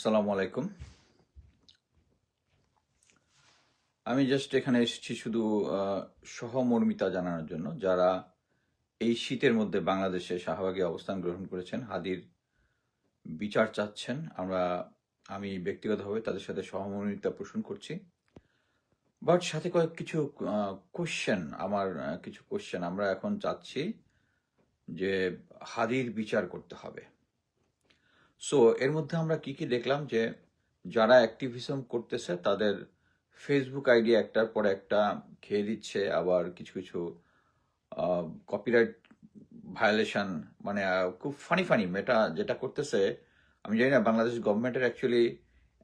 আসসালামু আলাইকুম। আমি জাস্ট এখানে এসেছি শুধু সহমর্মিতা জানানোর জন্য যারা এই শীতের মধ্যে বাংলাদেশে শাহবাগে অবস্থান গ্রহণ করেছেন, হাদির বিচার চাচ্ছেন। আমি ব্যক্তিগতভাবে তাদের সাথে সহমর্মিতা পোষণ করছি। বাট সাথে কিছু কোশ্চেন আমরা এখন চাচ্ছি যে হাদির বিচার করতে হবে। সো এর মধ্যে আমরা কি দেখলাম যে যারা অ্যাক্টিভিজম করতেছে তাদের ফেসবুক আইডি একটার পর একটা খেয়ে দিচ্ছে, আবার কিছু কিছু কপিরাইট ভায়োলেশন, মানে খুব ফানি ফানি মেটা যেটা করতেছে। আমি জানি না বাংলাদেশ গভর্নমেন্টের অ্যাকচুয়ালি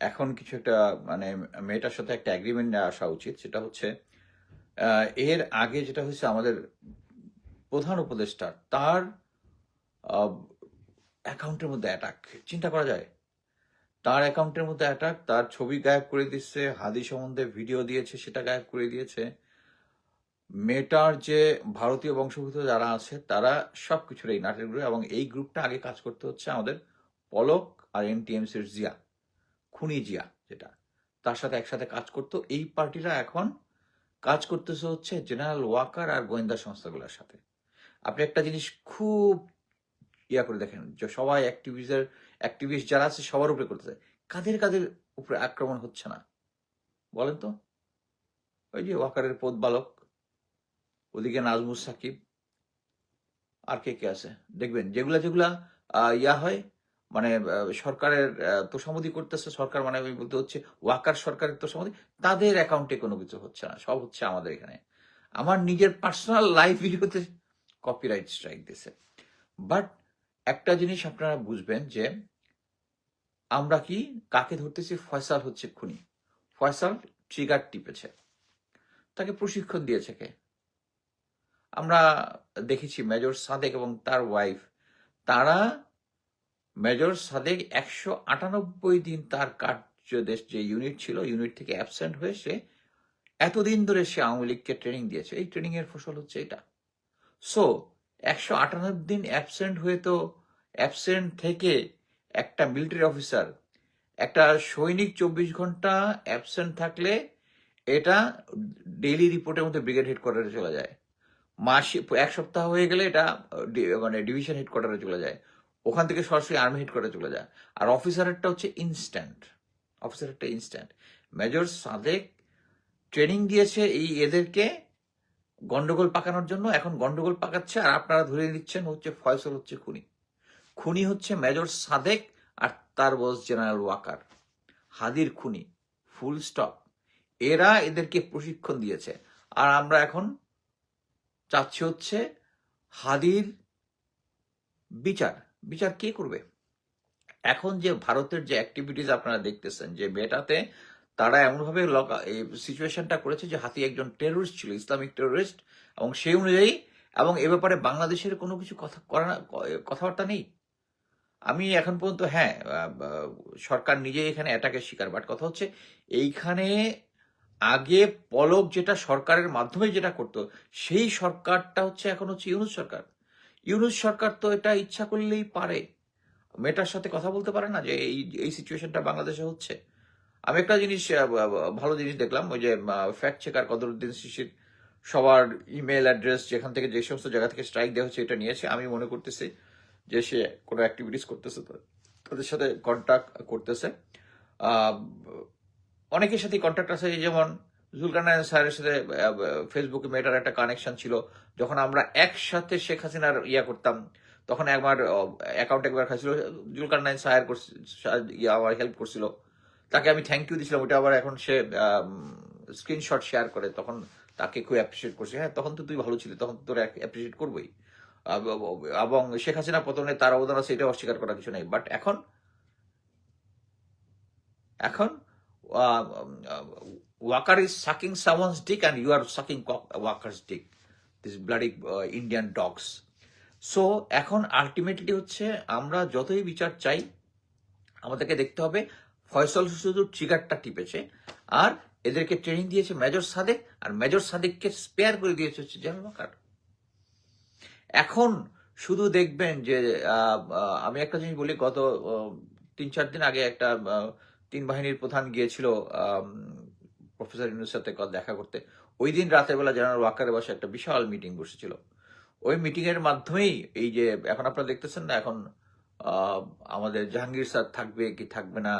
এখন কিছু একটা, মানে মেয়েটার সাথে একটা অ্যাগ্রিমেন্ট নেওয়া আসা উচিত। সেটা হচ্ছে এর আগে যেটা হয়েছে, আমাদের প্রধান উপদেষ্টা তার অ্যাকাউন্টের মধ্যে অ্যাটাক, চিন্তা করা যায়। তার অ্যাকাউন্টের মধ্যে অ্যাটাক, তার ছবি গায়েব করে দিচ্ছে, হাদি সম্বন্ধে ভিডিও দিয়েছে সেটা গায়েব করে দিয়েছে। মেয়েটার যে ভারতীয় বংশোদ্ভূত যারা আছে তারা সবকিছুর এই নাটের গ্রুপ, এবং এই গ্রুপটা আগে কাজ করতে হচ্ছে আমাদের পলক আর এনটিএমসির জিয়া, খুনি জিয়া, যেটা তার সাথে একসাথে কাজ করতো। এই পার্টিরা এখন কাজ করতেছে হচ্ছে জেনারেল ওয়াকার আর গোয়েন্দা সংস্থাগুলোর সাথে। আপনি একটা জিনিস খুব করে দেখেন যে সবাই অ্যাক্টিভিস্ট যারা আছে সবার উপরে করতেছে, কাদের কাদের উপরে আক্রমণ হচ্ছে না বলেন তো? ওই যে ওয়াকারের পোদ বালক, ওদিকে নাজমুস সাকিব, আর কে কে আছে দেখবেন, যেগুলা যেগুলা ইয়া হয়, মানে সরকারের তোষামোদি করতেছে সরকার, মানে আমি বলতে হচ্ছে ওয়াকার সরকারের তোষামোদি, তাদের অ্যাকাউন্টে কোনো কিছু হচ্ছে না, সব হচ্ছে আমাদের এখানে। আমার নিজের পার্সোনাল লাইফ ভিডিওতে কপিরাইট স্ট্রাইক দিছে। বাট একটা জিনিস আপনারা বুঝবেন যে আমরা কাকে ধরতেছি। ফয়সাল হচ্ছে খুনি। ফয়সাল ট্রিগার টিপেছে, তাকে প্রশিক্ষণ দিয়েছে কে? আমরা দেখেছি মেজর সাদেক এবং তার ওয়াইফ, তারা মেজর সাদেক 198 দিন তার কার্যদেশ যে ইউনিট ছিল, ইউনিট থেকে অ্যাবসেন্ট হয়ে সে এতদিন ধরে সে আওয়ামী লীগকে ট্রেনিং দিয়েছে। এই ট্রেনিং এর ফসল হচ্ছে এটা। সো 198 দিন অ্যাবসেন্ট হয়ে, তো অ্যাবসেন্ট থেকে একটা মিলিটারি অফিসার, একটা সৈনিক 24 ঘন্টা অ্যাবসেন্ট থাকলে এটা ডেইলি রিপোর্টের মধ্যে ব্রিগেড হেডকোয়ার্টারে চলে যায়। মাসে 1 সপ্তাহ হয়ে গেলে এটা মানে ডিভিশন হেডকোয়ার্টারে চলে যায়, ওখান থেকে সরাসরি আর্মি হেডকোয়ার্টারে চলে যায়। আর অফিসারেরটা হচ্ছে ইনস্ট্যান্ট। মেজর সাদেক ট্রেনিং দিয়েছে এদেরকে গন্ডগোল পাকানোর জন্য, এখন গন্ডগোল পাকাচ্ছে, আর আপনারা ধরে নিচ্ছেন হচ্ছে ফয়সল হচ্ছে খুনি হচ্ছে মেজর সাদেক আর তার বস জেনারেল ওয়াকার, হাদির খুনি, ফুল স্টপ। এরা এদেরকে প্রশিক্ষণ দিয়েছে। আর আমরা এখন চাচ্ছি হচ্ছে হাদির বিচার কে করবে? এখন যে ভারতের যে অ্যাক্টিভিটিস আপনারা দেখতেছেন, যে মেয়েটাতে তারা এমনভাবে সিচুয়েশনটা করেছে যে হাতি একজন টেরোরিস্ট ছিল, ইসলামিক টেরোরিস্ট, এবং সেই অনুযায়ী, এবং এ ব্যাপারে বাংলাদেশের কোনো কিছু কথাবার্তা নেই। আমি এখন পর্যন্ত, হ্যাঁ, সরকার নিজেই এখানে অ্যাটাকের শিকার, বাট কথা হচ্ছে এইখানে আগে পলক যেটা সরকারের মাধ্যমে যেটা করতো, সেই সরকারটা হচ্ছে এখন হচ্ছে ইউনূস সরকার তো এটা ইচ্ছা করলেই পারে, মেয়েটার সাথে কথা বলতে পারে না যে এই সিচুয়েশনটা বাংলাদেশে হচ্ছে। আমি একটা জিনিস, ভালো জিনিস দেখলাম, ওই যে ফ্যাক্ট চেকার কদরুদ্দিন শিশির সবার ইমেল অ্যাড্রেস যেখান থেকে যে সমস্ত জায়গা থেকে স্ট্রাইক দেওয়া হচ্ছে এটা নিয়েছে। আমি মনে করতেছি যে সে কোনো অ্যাক্টিভিটিস করতেছে, তাদের সাথে কন্ট্যাক্ট করতেছে। অনেকের সাথে কন্ট্যাক্ট আছে, যেমন জুলকারনাইন স্যারের সাথে ফেসবুকে মেয়েটার একটা কানেকশন ছিল। যখন আমরা একসাথে শেখ হাসিনার করতাম, তখন একবার অ্যাকাউন্ট একবার খাইছিল, জুলকারনাইন স্যার আমার হেল্প করছিল, তাকে আমি থ্যাংক ইউ দিছিলাম। ওটা আবার এখন সে স্ক্রিনশট শেয়ার করে, তখন তাকে খুব অ্যাপ্রিসিয়েট করছে। হ্যাঁ, তখন তো তুই ভালো ছিলি, তখন তো তোর অ্যাপ্রিসিয়েট করবোই। এবং শেখ হাসিনা পতনে তার অবদান আছে, এটা অস্বীকার করার কিছু নেই। বাট এখন Walker is sucking someone's dick and you are sucking Walker's dick. This bloody Indian dogs. So এখন আলটিমেটলি হচ্ছে আমরা যতই বিচার চাই, আমাদেরকে দেখতে হবে ফয়সল শুধু ট্রিগারটা টিপেছে, আর এদেরকে ট্রেনিং দিয়েছে মেজর সাদেক, আর মেজর সাদেককে স্পেয়ার করে দিয়েছে হচ্ছে জেনারেল ওয়াকার। এখন শুধু দেখবেন যে আমি একটা জিনিস বলি, গত 3-4 দিন আগে একটা 3 বাহিনীর প্রধান গিয়েছিল প্রফেসর ইউনূসের সাথে দেখা করতে। ওই দিন রাতের বেলা জেনারেল ওয়াকারের বাসায় একটা বিশাল মিটিং বসেছিল। ওই মিটিং এর মাধ্যমেই এই যে এখন আপনারা দেখতেছেন না, এখন আমাদের জাহাঙ্গীর স্যার থাকবে কি থাকবে না,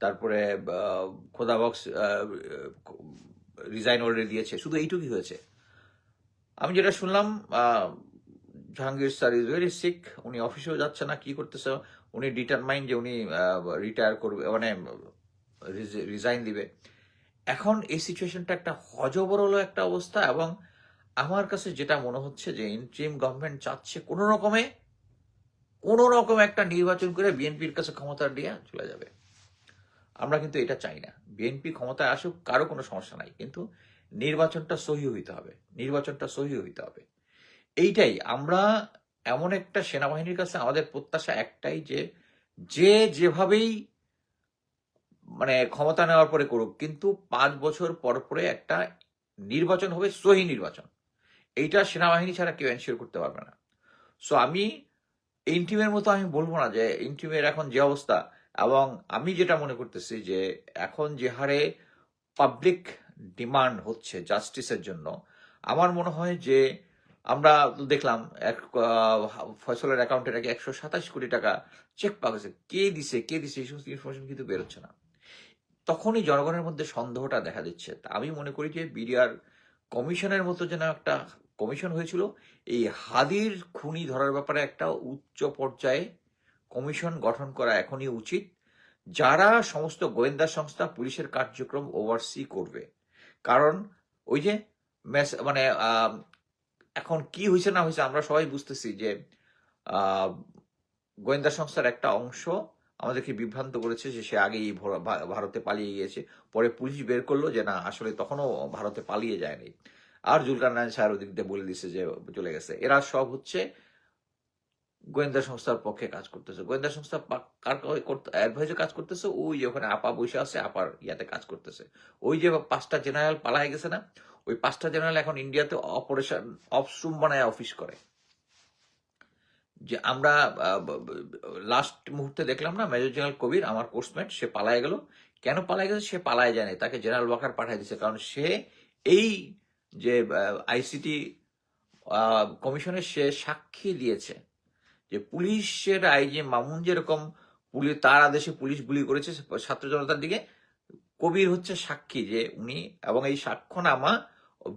তারপরে খোদাবক্স রিজাইন অলরেডি দিয়েছে, শুধু এইটুকুই হয়েছে। আমি যেটা শুনলাম, Jahangir sir is very sick, উনি অফিসেও যাচ্ছে না, কি করতেছে, উনি ডিটারমাইন্ড যে উনি রিটায়ার করবে, মানে রিজাইন দিবে। এখন এই সিচুয়েশনটা একটা হজবরল একটা অবস্থা, এবং আমার কাছে যেটা মনে হচ্ছে যে ইন্টারিম গভর্নমেন্ট চাচ্ছে কোনো রকম একটা নির্বাচন করে বিএনপির কাছে ক্ষমতা দিয়ে চলে যাবে। আমরা কিন্তু এটা চাই না। বিএনপি ক্ষমতায় আসুক, কারো কোনো সমস্যা নাই, কিন্তু নির্বাচনটা সহি হইতে হবে। এইটাই আমরা, এমন একটা সেনাবাহিনীর কাছে আমাদের প্রত্যাশা একটাই যে যেভাবেই মানে ক্ষমতা নেওয়ার পরে করুক, কিন্তু 5 বছর পরে একটা নির্বাচন হবে, সহি নির্বাচন। এইটা সেনাবাহিনী ছাড়া কেউ এনশিওর করতে পারবে না। সো আমি ইন্টিমের মতো আমি বলবো না যে ইন্টিমের এখন যে অবস্থা, এবং আমি যেটা মনে করতেছি যে এখন যে হারে পাবলিক ডিমান্ড হচ্ছে জাস্টিসের জন্য, আমার মনে হয় যে আমরা দেখলাম ফয়সলের অ্যাকাউন্টে নাকি 127 কোটি টাকা চেক পাওয়া গেছে। কে দিছে এই সমস্ত ইনফরমেশন কিন্তু বেরোচ্ছে না। তখনই জনগণের মধ্যে সন্দেহটা দেখা দিচ্ছে। আমি মনে করি যে বিডিআর কমিশনের মতো যেন একটা কমিশন হয়েছিল, এই হাদির খুনি ধরার ব্যাপারে একটা উচ্চ পর্যায়ে কমিশন গঠন করা এখনই উচিত, যারা সমস্ত গোয়েন্দা সংস্থা পুলিশের কার্যক্রম ওভারসি করবে। কারণ ওই যে মানে এখন কি হয়েছে না হয়েছে আমরা সবাই বুঝতেছি যে গোয়েন্দা সংস্থার একটা অংশ আমাদেরকে বিভ্রান্ত করেছে যে সে আগেই ভারতে পালিয়ে গিয়েছে। পরে পুলিশ বের করলো যে না, আসলে তখনও ভারতে পালিয়ে যায়নি, আর জুলকারনাইন স্যার ওদিক দিয়ে বলে দিচ্ছে যে চলে গেছে। এরা সব হচ্ছে গোয়েন্দা সংস্থার পক্ষে কাজ করতেছে। গোয়েন্দা সংস্থা কার অ্যাডভাইজে কাজ করতেছে, ওই যে ওখানে আপা বসে আছে, আপার ইয়াতে কাজ করতেছে। ওই যে 5টা জেনারেল পালায় গেছে না, ওই 5টা জেনারেল এখন ইন্ডিয়াতে অপারেশন অফস্ট্রুম বানায় অফিস করে। যে আমরা লাস্ট মুহূর্তে দেখলাম না, মেজর জেনারেল কবির, আমার কোর্সমেট, সে পালায় গেল। কেন পালায় গেছে? সে পালায় যায়নি, তাকে জেনারেল ওয়াকার পাঠিয়ে দিচ্ছে। কারণ সে এই যে আইসিটি কমিশনের সে সাক্ষী দিয়েছে যে পুলিশের আইজি মামুন যেরকম তার আদেশে পুলিশ গুলি করেছে ছাত্র জনতার দিকে, কবির হচ্ছে সাক্ষী যে উনি, এবং এই সাক্ষ্যনামা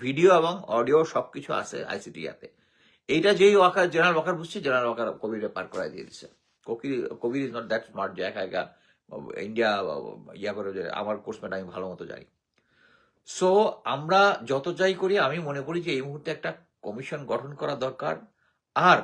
ভিডিও এবং অডিও সবকিছু আছে আইসিটি ইয়াতে। এইটা যেই জেনারেল ওয়াকার বুঝছে, জেনারেল ওয়াকার কবিরে পার করাই দিয়ে দিচ্ছে। কবির ইজ নট দ্যাট স্মার্ট যে একা একা ইন্ডিয়া ইয়া করে। আমার কোর্সমেট আমি ভালো মতো জানি। সো আমরা যত যাই করি, আমি মনে করি যে এই মুহূর্তে একটা কমিশন গঠন করা দরকার। আর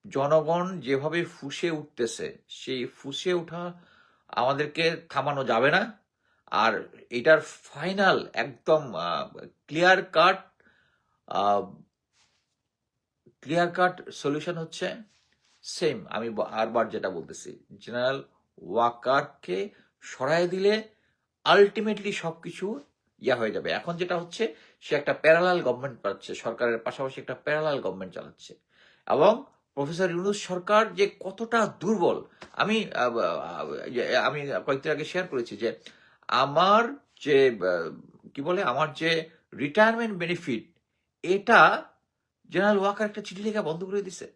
জনগণ যেভাবে ফুঁসে উঠতেছে, সেই ফুঁসে ওঠা আমাদেরকে থামানো যাবে না। আর এটার ফাইনাল একদম ক্লিয়ার কাট সলিউশন হচ্ছে সেম, আমি বারবার যেটা বলতেছি, জেনারেল ওয়াকারকে সরাই দিলে আলটিমেটলি সবকিছু ইয়া হয়ে যাবে। এখন যেটা হচ্ছে, সে একটা প্যারালাল গভর্নমেন্ট পাচ্ছে, সরকারের পাশাপাশি একটা প্যারালাল গভর্নমেন্ট চালাচ্ছে। এবং প্রফেসর ইউনূস সরকার যে কতটা দুর্বল, আমি কয়েকদিন আগে শেয়ার করেছি যে আমার যে আমার যে রিটায়ারমেন্ট বেনিফিট, এটা জেনারেল ওয়াকার একটা চিঠি লেখা বন্ধ করে দিছে।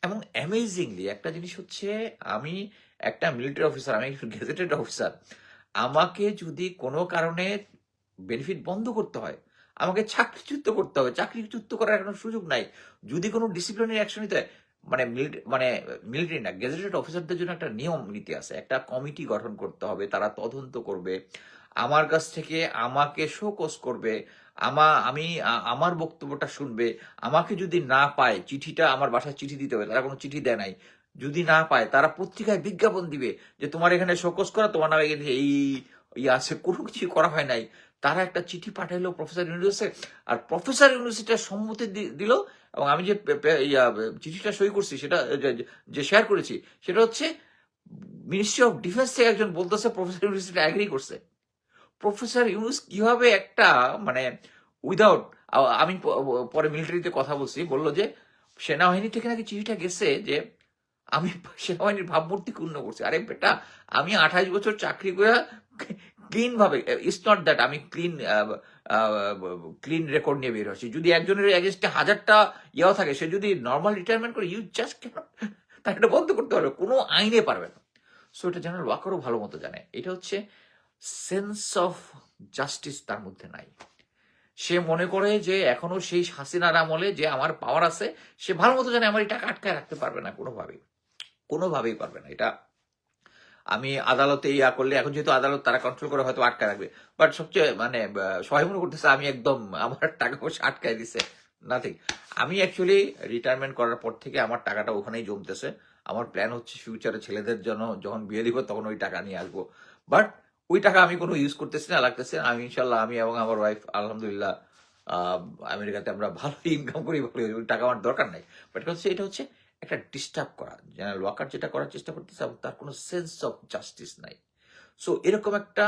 এবং অ্যামেজিংলি একটা জিনিস হচ্ছে, আমি একটা মিলিটারি অফিসার, আমি গেজেটেড অফিসার, আমাকে যদি কোনো কারণে বেনিফিট বন্ধ করতে হয়, আমাকে চাকরিচ্যুত করতে হবে। চাকরিচ্যুত করার কোনো সুযোগ নাই। যদি কোনো ডিসিপ্লিনারি অ্যাকশন নিতে হয়, মিলিটারি না, গেজেটেড অফিসারদের জন্য একটা নিয়ম নীতি আছে, একটা কমিটি গঠন করতে হবে, তারা তদন্ত করবে, আমার কাছ থেকে আমাকে শোকজ করবে, আমার বক্তব্যটা শুনবে। আমাকে যদি না পায়, চিঠিটা আমার বাসায় চিঠি দিতে হবে, তারা কোনো চিঠি দেয় নাই, যদি না পায় তারা পত্রিকায় বিজ্ঞাপন দিবে যে তোমার এখানে শোকজ করা, তোমার নামে এই আছে, কোনো কিছু করা হয় নাই। তারা একটা চিঠি পাঠাইলো প্রফেসর ইউনিভার্সিটি, আর প্রফেসর ইউনিভার্সিটির সম্মতি দিল। এবং আমি যে চিঠিটা সই করছি, সেটা যে শেয়ার করেছি, সেটা হচ্ছে মিনিস্ট্রি অফ ডিফেন্স থেকে একজন বলতেছে প্রফেসর ইউনিভার্সিটি অ্যাগ্রি করছে। প্রফেসর ইউনুস কিভাবে একটা উইদাউট, আমি পরে মিলিটারিতে কথা বলছি, বললো যে সেনাবাহিনী থেকে নাকি চিঠিটা গেছে যে আমি সেনাবাহিনীর ভাবমূর্তি ক্ষুণ্ণ করছি। আরে বেটা, আমি 28 বছর চাকরি করে ক্লিন ভাবে, ইটস নট দ্যাট আমি ক্লিন রেকর্ড নিয়ে বের হচ্ছি। যদি একজনের এগেনস্টে 1000টা ইয়াও থাকে, সে যদি নর্মাল রিটায়ারমেন্ট করে, ইউ জাস্ট তার এটা বন্ধ করতে পারবে, কোনো আইনে পারবে না। সো এটা জেনারেল ওয়াকারও ভালো মতো জানে। এটা হচ্ছে সেন্স অফ জাস্টিস তার মধ্যে নাই। সে মনে করে যে এখনো সেই হাসিনার আমলে যে আমার পাওয়ার আছে, সে ভালো মতো জানে আমার এই টাকা আটকায় রাখতে পারবে না কোনোভাবেই পারবে না। এটা আমি আদালতে ইয়া করলে, এখন যেহেতু আদালত তারা কন্ট্রোল করে হয়তো আটকায় রাখবে, বাট সবচেয়ে মানে সবাই মনে করতেছে আমি একদম আমার টাকা পয়সা আটকায় দিছে, নাথিং। আমি অ্যাকচুয়ালি রিটায়ারমেন্ট করার পর থেকে আমার টাকাটা ওখানেই জমতেছে। আমার প্ল্যান হচ্ছে ফিউচারে ছেলেদের জন্য যখন বিয়ে দিব তখন ওই টাকা নিয়ে আসবো, বাট ওই টাকা আমি কোনো ইউজ করতেছি না, লাগতেছে না। আমি ইনশাল্লাহ, আমি এবং আমার ওয়াইফ আলহামদুলিল্লাহ আমেরিকাতে আমরা ভালো ইনকাম করি, ভালো ওই টাকা আমার দরকার নাই। বাট হচ্ছে এটা হচ্ছে একটা ডিস্টার্ব করা। জেনারেল ওয়াকার যেটা করার চেষ্টা করতেছে, তার কোনো সেন্স অফ জাস্টিস নাই। সো এরকম একটা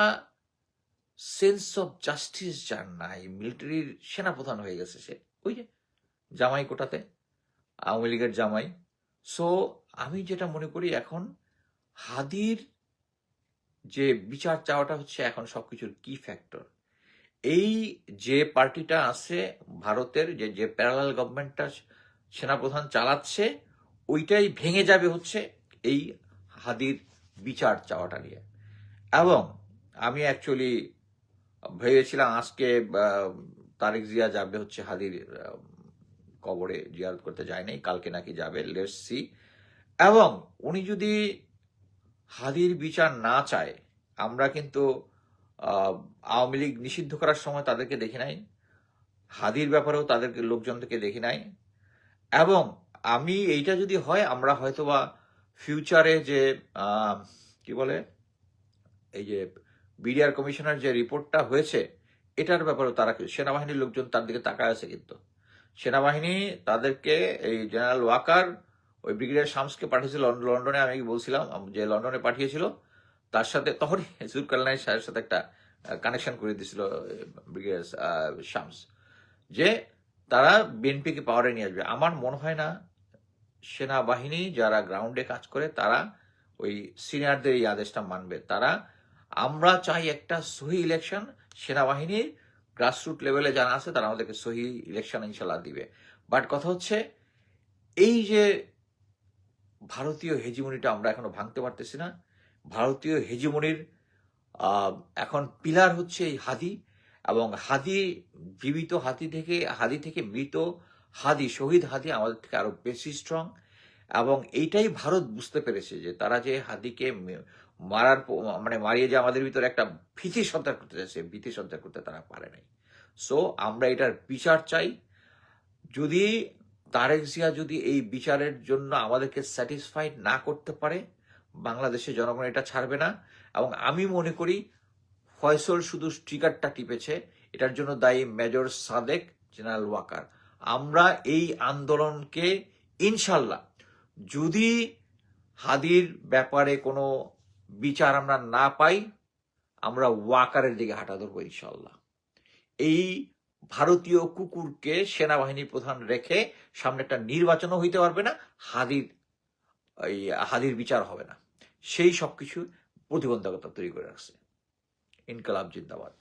সেন্স অফ জাস্টিস যার নাই, মিলিটারির সেনাপ্রধান হয়ে গেছে সে, ওই যে জামাই কোটাতে, আওয়ামী লীগের জামাই। সো আমি যেটা মনে করি এখন হাদির যে বিচার চাওয়াটা হচ্ছে এখন সবকিছুর কি ফ্যাক্টর। এই যে পার্টিটা আছে ভারতের, যে প্যারালাল গভর্নমেন্টটা সেনাপ্রধান চালাচ্ছে, ওইটাই ভেঙে যাবে হচ্ছে এই হাদির বিচার চাওয়াটা নিয়ে। এবং আমি অ্যাকচুয়ালি ভেবেছিলাম আজকে তারেক জিয়া যাবে হচ্ছে হাদির কবরে জিয়ারত করতে, যায় নাই, কালকে নাকি যাবে, লেটস সি। এবং উনি যদি হাদির বিচার না চায়, আমরা কিন্তু আওয়ামী লীগ নিষিদ্ধ করার সময় তাদেরকে দেখি নাই, হাদির ব্যাপারেও তাদেরকে লোকজনকে দেখি নাই। এবং আমি এইটা যদি হয়, আমরা হয়তোবা ফিউচারে যে কি বলে, এই যে বিডিআর কমিশনের যে রিপোর্টটা হয়েছে, এটার ব্যাপারেও তারা, সেনাবাহিনীর লোকজন তার দিকে তাকায় আছে। কিন্তু সেনাবাহিনী তাদেরকে, এই জেনারেল ওয়াকার ওই ব্রিগেডিয়ার শামসকে পাঠিয়েছিল লন্ডনে, আমি বলছিলাম যে লন্ডনে পাঠিয়েছিল, তার সাথে তখনই জুলকারনাইন সাহেবের সাথে একটা কানেকশন করে দিয়েছিল ব্রিগেডিয়ার শামস, যে তারা বিএনপিকে পাওয়ারে নিয়ে আসবে। আমার মনে হয় না সেনাবাহিনী যারা গ্রাউন্ডে কাজ করে তারা ওই সিনিয়রদের এই আদেশটা মানবে। তারা, আমরা চাই একটা সহি ইলেকশন, সেনাবাহিনীর গ্রাসরুট লেভেলে যারা আছে তারা আমাদেরকে সহি ইলেকশন ইনশাল্লাহ দিবে। বাট কথা হচ্ছে এই যে ভারতীয় হেজিমনিটা আমরা এখনো ভাঙতে পারতেছি না। ভারতীয় হেজিমনির এখন পিলার হচ্ছে এই হাদি, এবং হাদি, জীবিত হাদি থেকে মৃত হাদি, শহীদ হাদি আমাদের থেকে আরো বেশি স্ট্রং। এবং এইটাই ভারত বুঝতে পেরেছে যে তারা যে হাদিকে মারার মানে মারিয়ে যে আমাদের ভিতরে একটা ভীতি সঞ্চার করতে চাইছে, ভীতি সঞ্চার করতে তারা পারে নাই। সো আমরা এটার বিচার চাই। যদি তারেক জিয়া যদি এই বিচারের জন্য আমাদেরকে স্যাটিসফাইড না করতে পারে, বাংলাদেশের জনগণ এটা ছাড়বে না। এবং আমি মনে করি ফয়সল শুধু ট্রিগারটা টিপেছে, এটার জন্য দায়ী মেজর সাদেক, জেনারেল ওয়াকার। আমরা এই আন্দোলনকে ইনশাল্লাহ, যদি হাদির ব্যাপারে কোনো বিচার আমরা না পাই, আমরা ওয়াকারের দিকে হাঁটা ধরবো ইনশাল্লাহ। এই ভারতীয় কুকুরকে সেনাবাহিনী প্রধান রেখে সামনে একটা নির্বাচনও হইতে পারবে না, হাদির বিচার হবে না, সেই সবকিছু প্রতিবন্ধকতা তৈরি করে রাখছে। ইনকালাব জিন্দাবাদ।